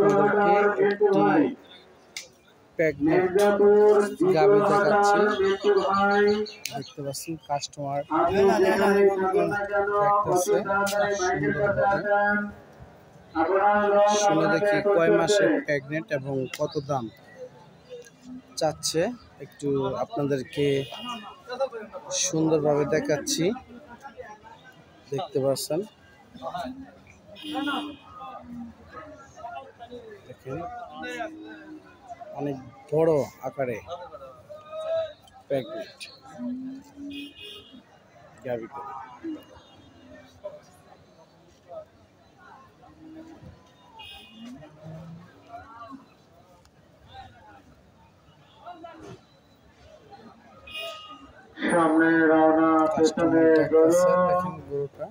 আপনাদেরকে একটি প্রেগনেন্ট গাভী দেখাচ্ছি। দেখতে পাচ্ছেন কাস্টমার দেখতেছে সুন্দরভাবে। শুনে দেখি কয় মাসের প্রেগনেন্ট এবং কত দাম চাচ্ছে, একটু আপনাদেরকে সুন্দরভাবে দেখাচ্ছি। দেখতে পাচ্ছেন, দেখেন অনেক বড় আকারে প্রেগনেন্ট গাভী করে। সামনে রওনা, পেছনে গরু, দেখেন গরুটা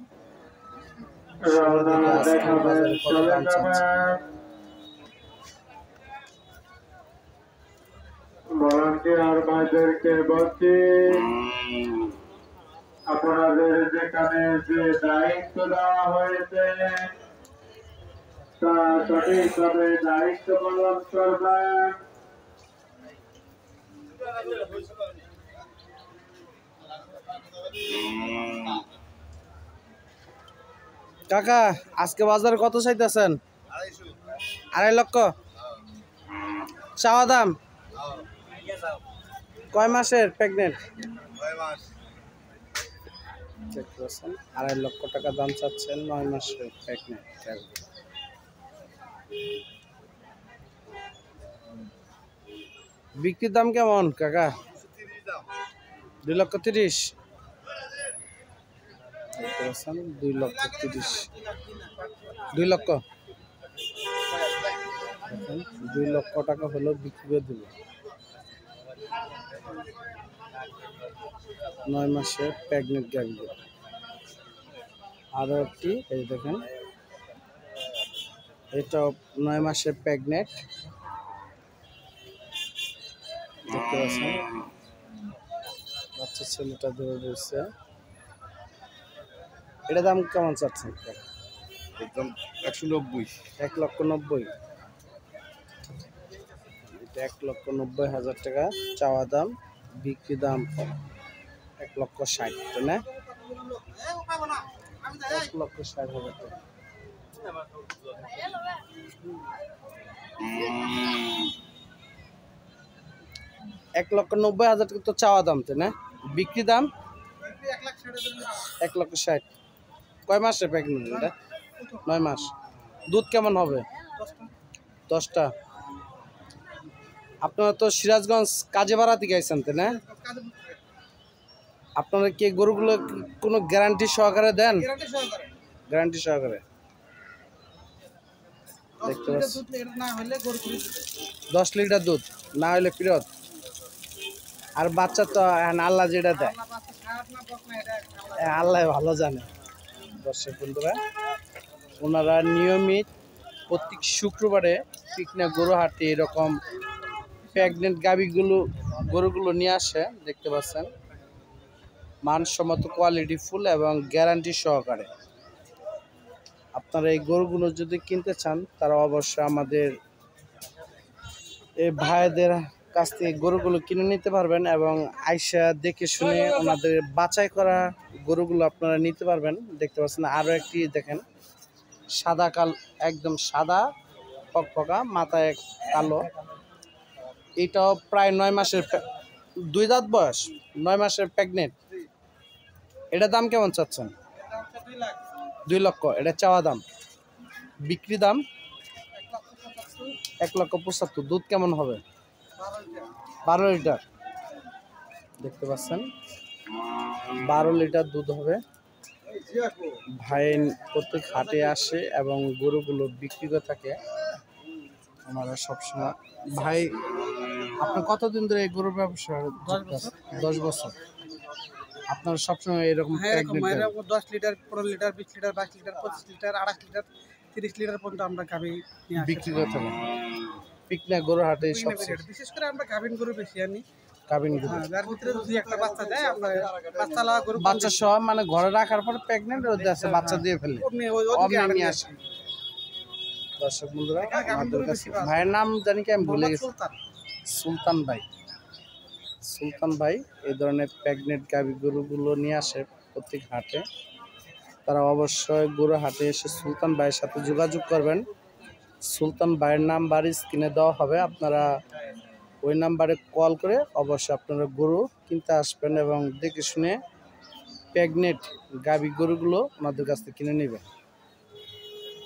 রওনা দেখাবে চলে যাবে। ভলান্টিয়ার ভাইদেরকে বলছি, আপনাদের যেখানে যে দায়িত্ব দেওয়া হয়েছে তা সঠিকভাবে দায়িত্ব পালন করবেন। কাকা, আজকে বাজারে কত চাইতেছেন? 2.5 লক্ষ চাওয়া দাম। কয় মাসের প্রেগনেন্ট? 2.5 লক্ষ টাকা দাম চাচ্ছেন, 9 মাসের প্রেগনেন্ট। বিক্রির দাম কেমন কাকা? 2,30,000। 2,30,000। 2 লক্ষ, 2 লক্ষ টাকা হলো বিক্রি করে দিল। 9 মাসের প্রেগনেন্ট গাভী। আরো একটি এই দেখেন, এটা 9 মাসের প্রেগনেন্ট। দেখতে পাচ্ছেন বাচ্চা ছেলেটা ধরে রয়েছে। এটা দাম কেমন চাচ্ছেন? একদম 190। 1,90,000। এটা 1,90,000 টাকা চাওয়া দাম, বিক্রি দাম 1,60,000, তাই না? 1,60,000 টাকা। 1,90,000 টাকা তো চাওয়া দাম, তাই না? বিক্রি দাম 1,60,000। কয় মাসে প্রেগনেন্ট এটা? 9 মাস। দুধ কেমন হবে? 10টা। আপনারা তো সিরাজগঞ্জ কাজেপাড়া থেকে আইছেন, তাই না? আপনারা কি গরুগুলো কোনো গ্যারান্টি সহকারে দেন? গ্যারান্টি সহকারে। দেখতে পাচ্ছেন 10 লিটার দুধ না হলে ফেরত। আর বাচ্চা তো আল্লাহ যেটা দেয়, আল্লাহ ভালো জানে। দর্শক বন্ধুরা, ওনারা নিয়মিত প্রত্যেক শুক্রবারে পিকনা গরু হাটে এরকম প্রেগনেন্ট গরুগুলো নিয়ে আসে। দেখতে পাচ্ছেন মানসম্মত, কোয়ালিটি ফুল এবং গ্যারান্টি সহকারে। আপনারা এই গরুগুলো যদি কিনতে চান, তারা অবশ্যই আমাদের এই ভাইদের কাছ থেকে গরুগুলো কিনে নিতে পারবেন এবং আইসা দেখে শুনে ওনাদের বাছাই করা গরুগুলো আপনারা নিতে পারবেন। দেখতে পাচ্ছেন আরও একটি দেখেন, সাদা একদম সাদা ফকফকা, মাথায় কালো। এটাও প্রায় 9 মাসের, 2 দাঁত বয়স, 9 মাসের প্রেগনেন্ট। এটার দাম কেমন চাচ্ছেন? 2 লক্ষ। এটা চাওয়া দাম। বিক্রি দাম 1,75,000। দুধ কেমন হবে? 12 লিটার। দেখতে পাচ্ছেন 12 লিটার দুধ হবে। ভাই প্রত্যেক হাটে আসে এবং গরুগুলো বিক্রি করে থাকে। ওনারা সবসময়। ভাই, আপনি কতদিন ধরে এই গরুর ব্যবসা? 10 বছর। আপনারা সবসময় এরকম 10 litre, 15 litre, 20 litre, 22 litre, 25 litre, 28 litre, 30 litre পর্যন্ত আমরা গাভী বিক্রি করে থাকেন পিকনা গরুর হাটে। বিশেষ করে আমরা গাভীন গরু বেশি আনি। গাভীন গরু, যার ভিতরে যদি একটা বাচ্চা দেয়, আমরা বাচ্চালা গরু, বাচ্চা সহ মানে ঘরে রাখার পর প্রেগনেন্ট হয়ে যাচ্ছে, বাচ্চা দিয়ে ফেলে নিয়ে আসে। দর্শক বন্ধুরা এখানে গাভীর আমাদের গরু কাছে বেশি পাওয়া যায়। ভাইয়ের নাম জানি কি আমি ভুলে মোহাম্মদ গেছি। সুলতান। সুলতান ভাই এই ধরনের প্রেগনেন্ট গাভী গরুগুলো নিয়ে আসে প্রত্যেক হাটে। তারা অবশ্যই গরু হাটে এসে সুলতান ভাইয়ের সাথে যোগাযোগ করবেন। সুলতান ভাইয়ের নাম্বার স্ক্রিনে দেওয়া হবে, আপনারা ওই নাম্বারে কল করে অবশ্যই আপনারা গরু কিনতে আসবেন এবং দেখে শুনে প্রেগনেন্ট গাভী গরুগুলো ওনাদের কাছ থেকে কিনে নেবেন।